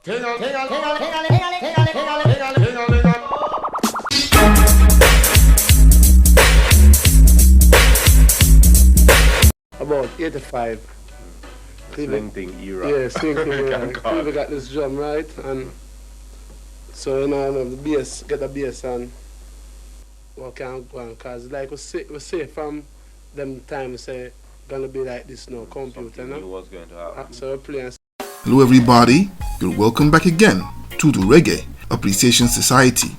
About 85. Slinting era. Yeah, slinting era. Clevie got this drum right, and so the bass, get the bass and what can go on, cause like we say from them time we say gonna be like this now, computer, Something new was going to happen. So we're playing. Hello everybody, you're welcome back again to the Reggae Appreciation Society.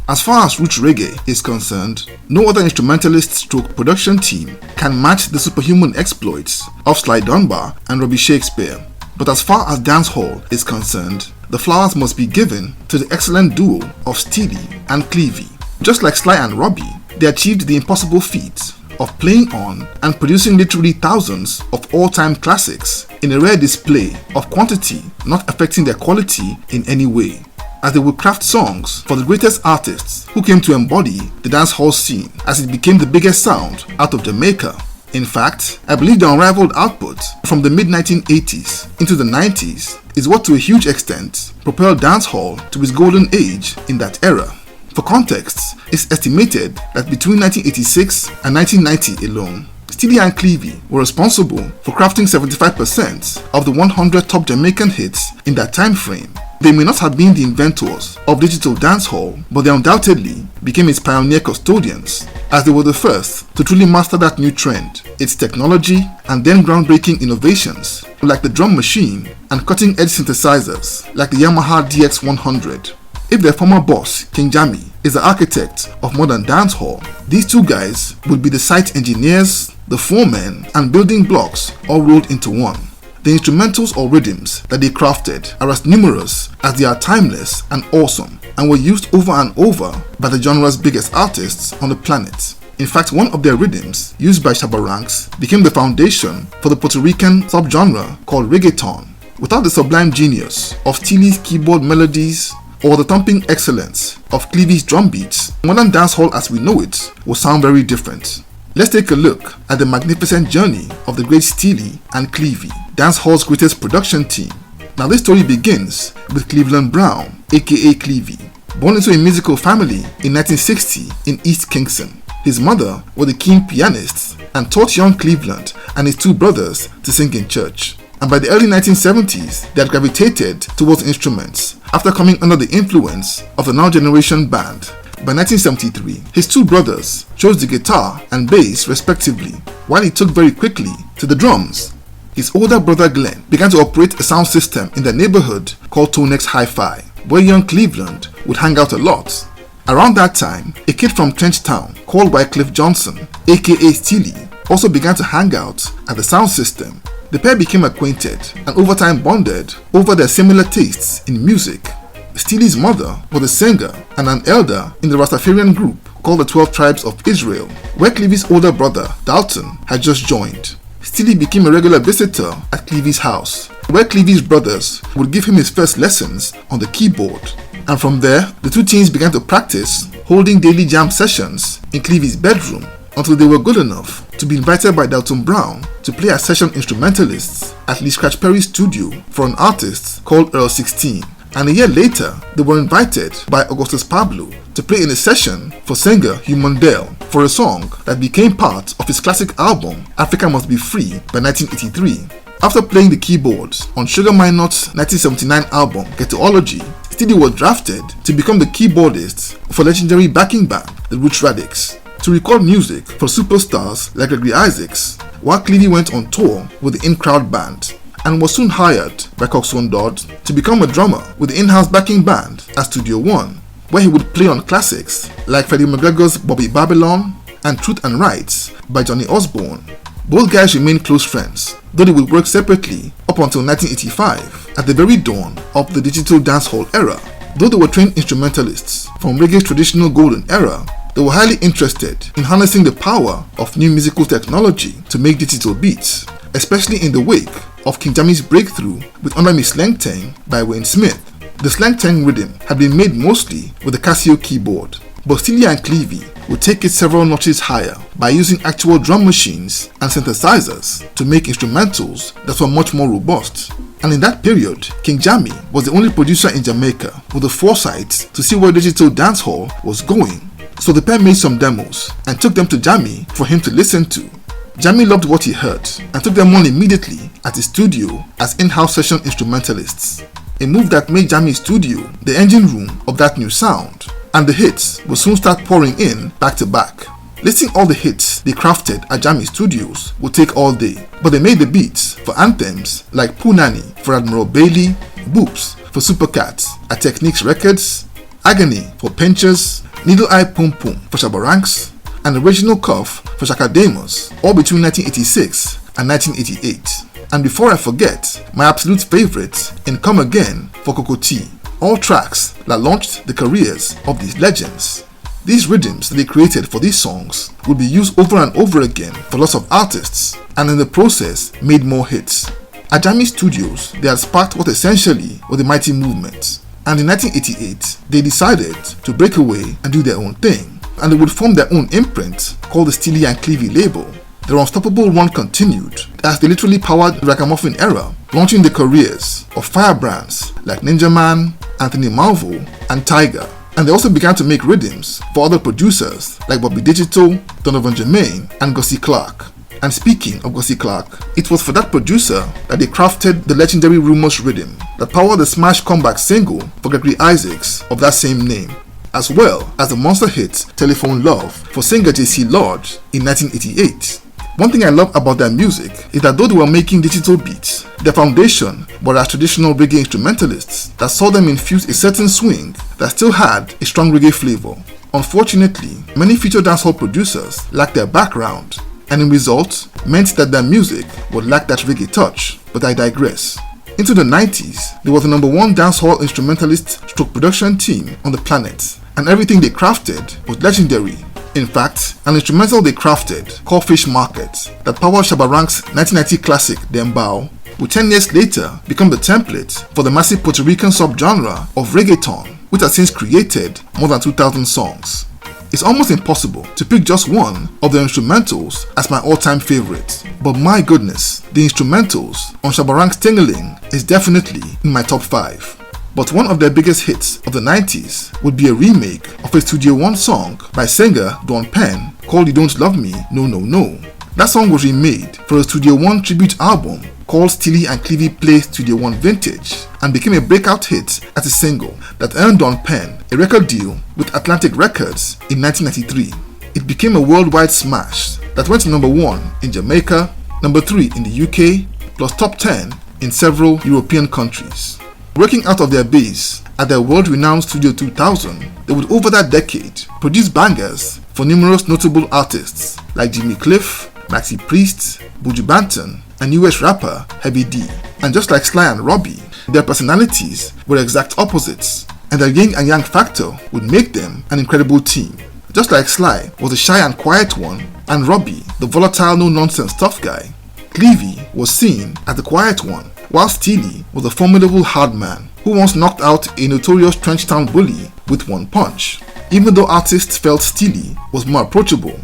As far as roots reggae is concerned, no other instrumentalist stroke production team can match the superhuman exploits of Sly Dunbar and Robbie Shakespeare. But as far as dancehall is concerned, the flowers must be given to the excellent duo of Steely and Clevie. Just like Sly and Robbie, they achieved the impossible feat of playing on and producing literally thousands of all-time classics in a rare display of quantity not affecting their quality in any way, as they would craft songs for the greatest artists who came to embody the dancehall scene as it became the biggest sound out of Jamaica. In fact, I believe the unrivaled output from the mid-1980s into the 90s is what to a huge extent propelled dancehall to its golden age in that era. For context, it's estimated that between 1986 and 1990 alone, Steely and Clevie were responsible for crafting 75% of the 100 top Jamaican hits in that time frame. They may not have been the inventors of digital dancehall, but they undoubtedly became its pioneer custodians, as they were the first to truly master that new trend, its technology, and then groundbreaking innovations like the drum machine and cutting-edge synthesizers like the Yamaha DX100. If their former boss, King Jammy, is the architect of modern dancehall, these two guys would be the site engineers, the foremen, and building blocks all rolled into one. The instrumentals or rhythms that they crafted are as numerous as they are timeless and awesome, and were used over and over by the genre's biggest artists on the planet. In fact, one of their rhythms, used by Shabba Ranks, became the foundation for the Puerto Rican subgenre called reggaeton. Without the sublime genius of Steely's keyboard melodies or the thumping excellence of Clevie's drum beats, modern dancehall as we know it will sound very different. Let's take a look at the magnificent journey of the great Steely and Clevie, dancehall's greatest production team. Now this story begins with Cleveland Brown, aka Clevie, born into a musical family in 1960 in East Kingston. His mother was a keen pianist and taught young Cleveland and his two brothers to sing in church. And by the early 1970s, they had gravitated towards instruments after coming under the influence of the Now Generation band. By 1973, his two brothers chose the guitar and bass respectively, while he took very quickly to the drums. His older brother Glenn began to operate a sound system in their neighborhood called Tonex Hi-Fi, where young Cleveland would hang out a lot. Around that time, a kid from Trenchtown called Wycliffe Johnson, aka Steely, also began to hang out at the sound system. The pair became acquainted and over time bonded over their similar tastes in music. Steely's mother was a singer and an elder in the Rastafarian group called the 12 Tribes of Israel, where Clevie's older brother, Dalton, had just joined. Steely became a regular visitor at Clevie's house, where Clevie's brothers would give him his first lessons on the keyboard. And from there, the two teens began to practice, holding daily jam sessions in Clevie's bedroom until they were good enough to be invited by Dalton Brown to play as session instrumentalists at Lee Scratch Perry's studio for an artist called Earl 16. And a year later, they were invited by Augustus Pablo to play in a session for singer Hugh Mundell for a song that became part of his classic album Africa Must Be Free by 1983. After playing the keyboards on Sugar Minot's 1979 album Ghettoology, Steely was drafted to become the keyboardist for legendary backing band The Roots Radics, to record music for superstars like Gregory Isaacs, while Clevie went on tour with the In-Crowd band, and was soon hired by Coxsone Dodd to become a drummer with the in-house backing band at Studio One, where he would play on classics like Freddie McGregor's Bobby Babylon and Truth and Rights by Johnny Osborne. Both guys remained close friends, though they would work separately up until 1985, at the very dawn of the digital dancehall era. Though they were trained instrumentalists from reggae's traditional golden era, they were highly interested in harnessing the power of new musical technology to make digital beats, especially in the wake of King Jammy's breakthrough with Under Me Slang Tang by Wayne Smith. The Slang Tang rhythm had been made mostly with the Casio keyboard, but Steely and Clevie would take it several notches higher by using actual drum machines and synthesizers to make instrumentals that were much more robust. And in that period, King Jammy was the only producer in Jamaica with the foresight to see where digital dancehall was going. So the pair made some demos and took them to Jammy for him to listen to. Jammy loved what he heard and took them on immediately at his studio as in-house session instrumentalists. A move that made Jammy's studio the engine room of that new sound, and the hits would soon start pouring in back to back. Listing all the hits they crafted at Jammy Studios would take all day, but they made the beats for anthems like Punani for Admiral Bailey, Boops for Supercats at Techniques Records, Agony for Pinchers, Needle Eye Pum Pum for Shabaranks, and Original Cuff for Shakademus, all between 1986 and 1988. And before I forget, my absolute favorite in Come Again for Kokoti, all tracks that launched the careers of these legends. These rhythms that they created for these songs would be used over and over again for lots of artists, and in the process made more hits. At Jammy Studios, they had sparked what essentially was the mighty movement, and in 1988 they decided to break away and do their own thing, and they would form their own imprint called the Steely and Clevie label. Their unstoppable run continued as they literally powered the ragamuffin era, launching the careers of firebrands like Ninja Man, Anthony Malvo, and Tiger. And they also began to make rhythms for other producers like Bobby Digital, Donovan Jermaine, and Gussie Clarke. And speaking of Gussie Clarke, it was for that producer that they crafted the legendary Rumors rhythm that powered the smash comeback single for Gregory Isaacs of that same name, as well as the monster hit Telephone Love for singer JC Lodge in 1988. One thing I love about their music is that though they were making digital beats, their foundation were as traditional reggae instrumentalists that saw them infuse a certain swing that still had a strong reggae flavor. Unfortunately, many future dancehall producers lacked their background, and in result meant that their music would lack that reggae touch, but I digress. Into the 90s, there was the #1 dancehall instrumentalist stroke production team on the planet, and everything they crafted was legendary. In fact, an instrumental they crafted called Fish Market that powered Shabarank's 1990 classic Dembao would 10 years later become the template for the massive Puerto Rican subgenre of reggaeton, which has since created more than 2,000 songs. It's almost impossible to pick just one of the instrumentals as my all-time favorite, but my goodness, the instrumentals on Shabarank's Tingaling is definitely in my top 5. But one of their biggest hits of the 90s would be a remake of a Studio One song by singer Don Penn called You Don't Love Me, No No No. That song was remade for a Studio One tribute album called Steely and Clevie Play Studio One Vintage and became a breakout hit as a single that earned Don Penn a record deal with Atlantic Records in 1993. It became a worldwide smash that went to #1 in Jamaica, #3 in the UK, plus top 10 in several European countries. Working out of their base at their world-renowned Studio 2000, they would over that decade produce bangers for numerous notable artists like Jimmy Cliff, Maxi Priest, Buju Banton, and US rapper Heavy D. And just like Sly and Robbie, their personalities were exact opposites, and their yin and yang factor would make them an incredible team. Just like Sly was the shy and quiet one, and Robbie the volatile no-nonsense tough guy, Clevie was seen as the quiet one, while Steely was a formidable hard man who once knocked out a notorious Trenchtown bully with one punch. Even though artists felt Steely was more approachable,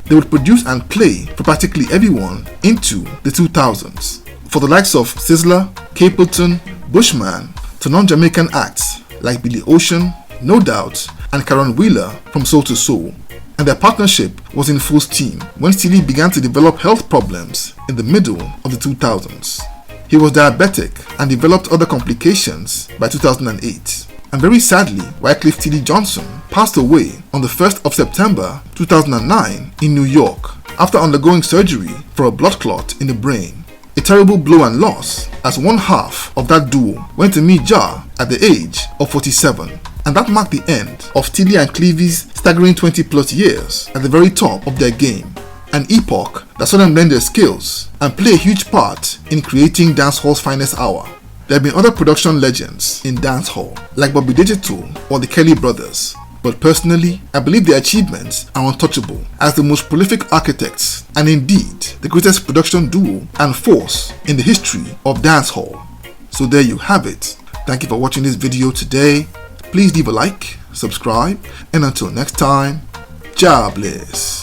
they would produce and play for practically everyone into the 2000s. For the likes of Sizzler, Capleton, Bushman, to non-Jamaican acts like Billy Ocean, No Doubt, and Karen Wheeler from Soul to Soul. And their partnership was in full steam when Steely began to develop health problems in the middle of the 2000s. He was diabetic and developed other complications by 2008. And very sadly, Wycliffe T.D. Johnson passed away on the 1st of September 2009 in New York after undergoing surgery for a blood clot in the brain. A terrible blow and loss, as one half of that duo went to meet Jah at the age of 47. And that marked the end of Steely and Clevie's staggering 20+ years at the very top of their game. An epoch that saw them lend their skills and play a huge part in creating dancehall's finest hour. There have been other production legends in dancehall, like Bobby Digital or the Kelly Brothers, but personally, I believe their achievements are untouchable as the most prolific architects and indeed the greatest production duo and force in the history of dancehall. So there you have it. Thank you for watching this video today. Please leave a like, subscribe, and until next time, Jah bless.